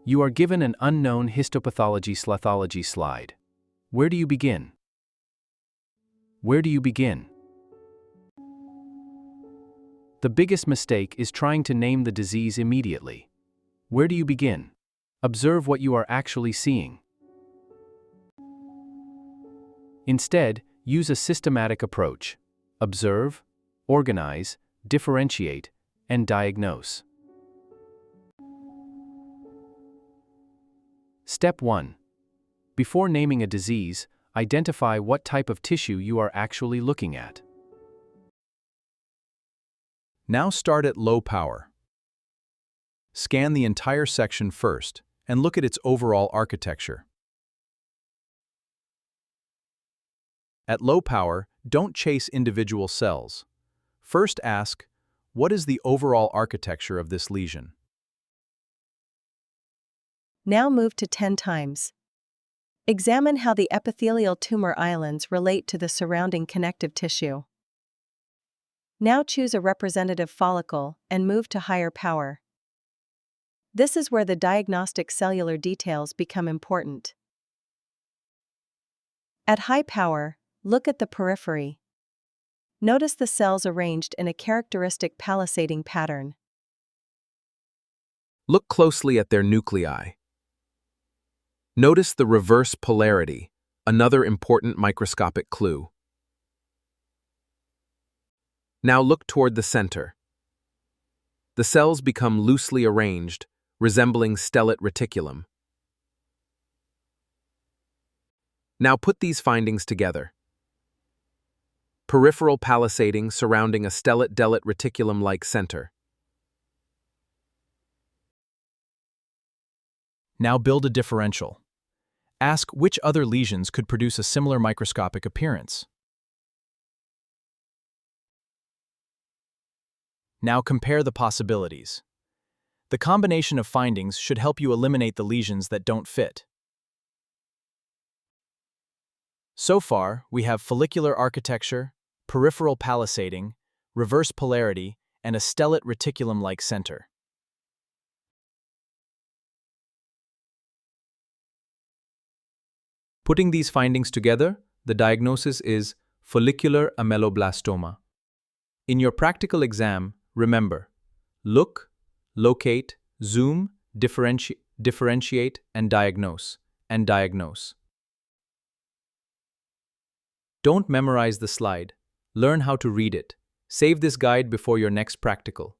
You are given an unknown histopathology/slathology slide. Where do you begin? Where do you begin? The biggest mistake is trying to name the disease immediately. Where do you begin? Observe what you are actually seeing. Instead, use a systematic approach. Observe, organize, differentiate, and diagnose. Step 1. Before naming a disease, identify what type of tissue you are actually looking at. Now start at low power. Scan the entire section first and look at its overall architecture. At low power, don't chase individual cells. First ask, what is the overall architecture of this lesion? Now move to 10 times. Examine how the epithelial tumor islands relate to the surrounding connective tissue. Now choose a representative follicle and move to higher power. This is where the diagnostic cellular details become important. At high power, look at the periphery. Notice the cells arranged in a characteristic palisading pattern. Look closely at their nuclei. Notice the reverse polarity, another important microscopic clue. Now look toward the center. The cells become loosely arranged, resembling stellate reticulum. Now put these findings together. Peripheral palisading surrounding a stellate-delate reticulum-like center. Now build a differential. Ask which other lesions could produce a similar microscopic appearance. Now compare the possibilities. The combination of findings should help you eliminate the lesions that don't fit. So far, we have follicular architecture, peripheral palisading, reverse polarity, and a stellate reticulum-like center. Putting these findings together, the diagnosis is follicular ameloblastoma. In your practical exam, remember, look, locate, zoom, differentiate, and diagnose. Don't memorize the slide. Learn how to read it. Save this guide before your next practical.